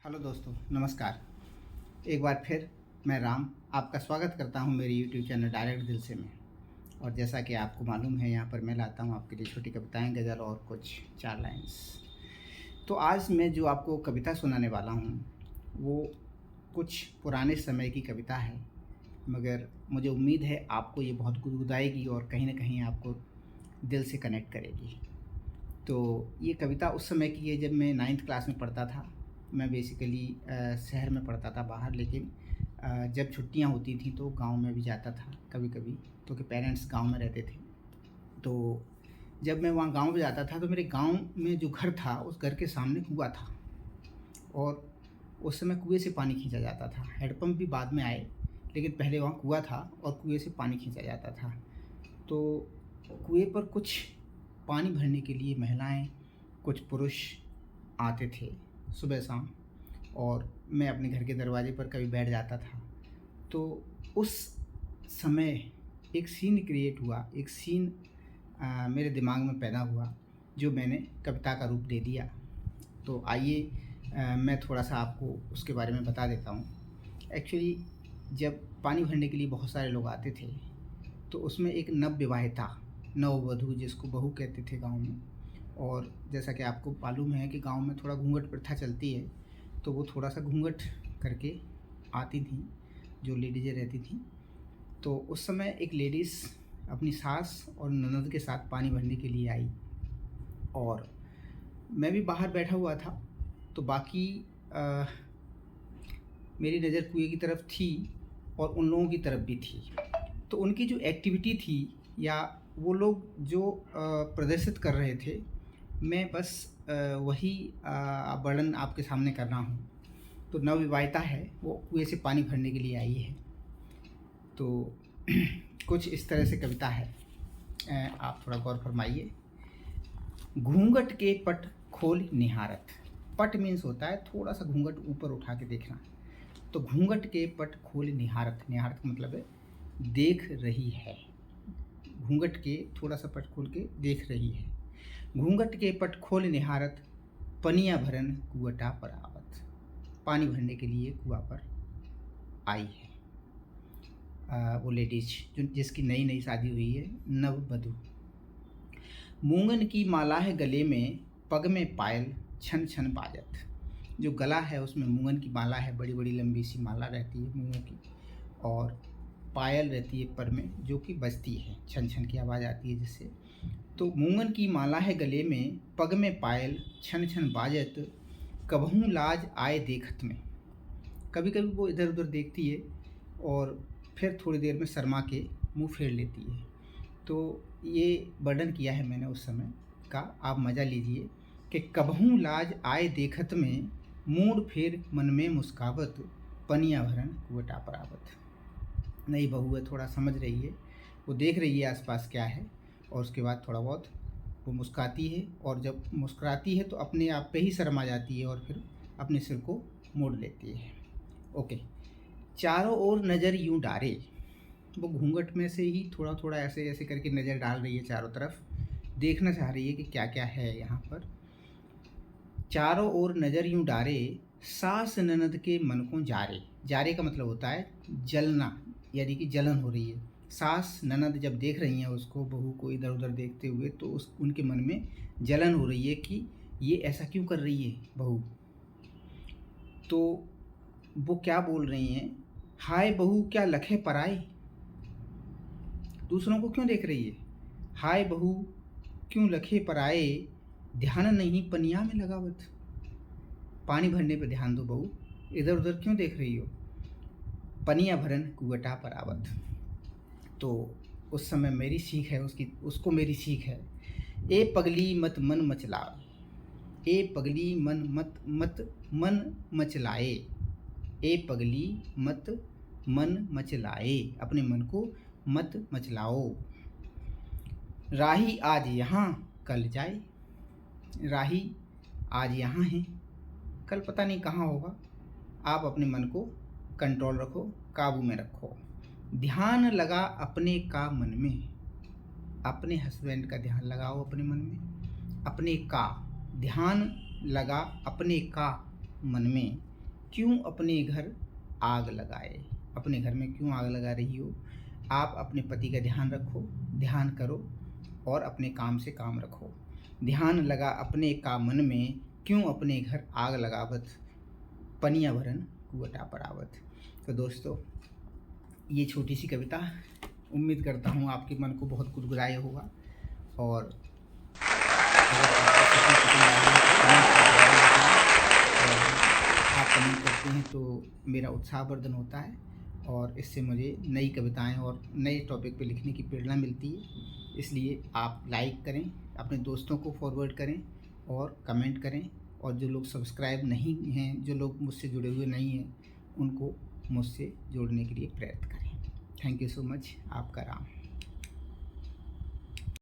Hello दोस्तों, नमस्कार। एक बार फिर मैं राम आपका स्वागत करता हूं मेरे यूट्यूब चैनल डायरेक्ट दिल से में। और जैसा कि आपको मालूम है, यहाँ पर मैं लाता हूं आपके लिए छोटी कविताएं, गज़ल और कुछ 4 लाइन्स। तो आज मैं जो आपको कविता सुनाने वाला हूं वो कुछ पुराने समय की कविता है, मगर मुझे उम्मीद है आपको ये बहुत गुदगुदाएगी और कहीं ना कहीं आपको दिल से कनेक्ट करेगी। तो ये कविता उस समय की है जब मैं 9th क्लास में पढ़ता था। मैं बेसिकली शहर में पढ़ता था बाहर, लेकिन जब छुट्टियां होती थी तो गांव में भी जाता था कभी कभी, क्योंकि पेरेंट्स गांव में रहते थे। तो जब मैं वहाँ गांव में जाता था तो मेरे गांव में जो घर था उस घर के सामने कुआं था, और उस समय कुएं से पानी खींचा जाता था। हैंडपम्प भी बाद में आए, लेकिन पहले वहाँ कुआं था और कुएं से पानी खींचा जाता था। तो कुएं पर कुछ पानी भरने के लिए महिलाएं, कुछ पुरुष आते थे सुबह शाम, और मैं अपने घर के दरवाजे पर कभी बैठ जाता था। तो उस समय एक सीन क्रिएट हुआ, एक सीन मेरे दिमाग में पैदा हुआ जो मैंने कविता का रूप दे दिया। तो आइए मैं थोड़ा सा आपको उसके बारे में बता देता हूँ। एक्चुअली जब पानी भरने के लिए बहुत सारे लोग आते थे तो उसमें एक नवविवाहिता, नववधू जिसको बहू कहते थे गांव में, और जैसा कि आपको मालूम है कि गांव में थोड़ा घूंघट प्रथा चलती है, तो वो थोड़ा सा घूंघट करके आती थी जो लेडीज़ें रहती थी। तो उस समय एक लेडीज़ अपनी सास और ननद के साथ पानी भरने के लिए आई, और मैं भी बाहर बैठा हुआ था। तो बाकी मेरी नज़र कुएं की तरफ थी और उन लोगों की तरफ भी थी। तो उनकी जो एक्टिविटी थी या वो लोग जो प्रदर्शित कर रहे थे, मैं बस वही वर्णन आपके सामने कर रहा हूँ। तो नवविवाहिता है, वो कुएं से पानी भरने के लिए आई है। तो कुछ इस तरह से कविता है, आप थोड़ा गौर फरमाइए। घूंघट के पट खोल निहारत। पट मीन्स होता है थोड़ा सा घूंघट ऊपर उठा के देखना। तो घूंघट के पट खोल निहारत, निहारत का मतलब है देख रही है। घूंघट के थोड़ा सा पट खोल के देख रही है। घूंघट के पट खोल निहारत, पनिया भरन कुवटा पर आवत। पानी भरने के लिए कुआं पर आई है वो लेडीज जिसकी नई नई शादी हुई है, नववधू। मूंगन की माला है गले में, पग में पायल छन छन बाजत। जो गला है उसमें मूंगन की माला है, बड़ी बड़ी लंबी सी माला रहती है मूंगों की, और पायल रहती है पर में जो कि बजती है, छन छन की आवाज़ आती है जिससे। तो मूंगन की माला है गले में, पग में पायल छन छन बाजत, कबहू लाज आए देखत में। कभी कभी वो इधर उधर देखती है और फिर थोड़ी देर में शर्मा के मुंह फेर लेती है। तो ये वर्णन किया है मैंने उस समय का, आप मज़ा लीजिए कि कबहू लाज आए देखत में, मूड फेर मन में मुस्कावत, पनिया भरन कुवटा पर आवत। नई बहू है, थोड़ा समझ रही है, वो देख रही है आसपास क्या है, और उसके बाद थोड़ा बहुत वो मुस्कुराती है, और जब मुस्कुराती है तो अपने आप पे ही शर्मा जाती है और फिर अपने सिर को मोड़ लेती है। ओके। चारों ओर नज़र यूं डारे। वो घूंघट में से ही थोड़ा थोड़ा ऐसे ऐसे करके नज़र डाल रही है चारों तरफ, देखना चाह रही है कि क्या क्या है यहाँ पर। चारों ओर नज़र यूं डारे, सास ननद के मन को जारे। जारे का मतलब होता है जलना, यानी कि जलन हो रही है। सास ननद जब देख रही हैं उसको, बहू को इधर उधर देखते हुए, तो उस उनके मन में जलन हो रही है कि ये ऐसा क्यों कर रही है बहू। तो वो क्या बोल रही हैं, हाय बहू क्या लखे पराए। दूसरों को क्यों देख रही है, हाय बहू क्यों लखे पराए, ध्यान नहीं पनिया में लगावत। पानी भरने पर ध्यान दो बहू, इधर उधर क्यों देख रही हो। पनिया भरन कुवटा पर आवत। तो उस समय मेरी सीख है, उसको मेरी सीख है। ए पगली मत मन मचलाए, ए पगली मन मचलाए, ए पगली मत मन मचलाए, अपने मन को मत मचलाओ। राही आज यहाँ कल जाए। राही आज यहाँ है, कल पता नहीं कहाँ होगा। आप अपने मन को कंट्रोल रखो, काबू में रखो। ध्यान लगा अपने का मन में। अपने हस्बैंड का ध्यान लगाओ अपने मन में। अपने का ध्यान लगा अपने का मन में, क्यों अपने घर आग लगाए। अपने घर में क्यों आग लगा रही हो। आप अपने पति का ध्यान रखो, ध्यान करो और अपने काम से काम रखो। ध्यान लगा अपने का मन में, क्यों अपने घर आग लगावत, पनिया भरन कुवटा परावत। तो दोस्तों, ये छोटी सी कविता उम्मीद करता हूँ आपके मन को बहुत गुदगुदाया होगा, और अगर आपको सच में पसंद आई है तो आप कमेंट करते हैं तो मेरा उत्साहवर्धन होता है, और इससे मुझे नई कविताएं और नए टॉपिक पे लिखने की प्रेरणा मिलती है। इसलिए आप लाइक करें, अपने दोस्तों को फॉरवर्ड करें और कमेंट करें, और जो लोग सब्सक्राइब नहीं हैं, जो लोग मुझसे जुड़े हुए नहीं हैं, उनको मुझसे जोड़ने के लिए प्रयत्न करें। Thank you so much. आपका राम।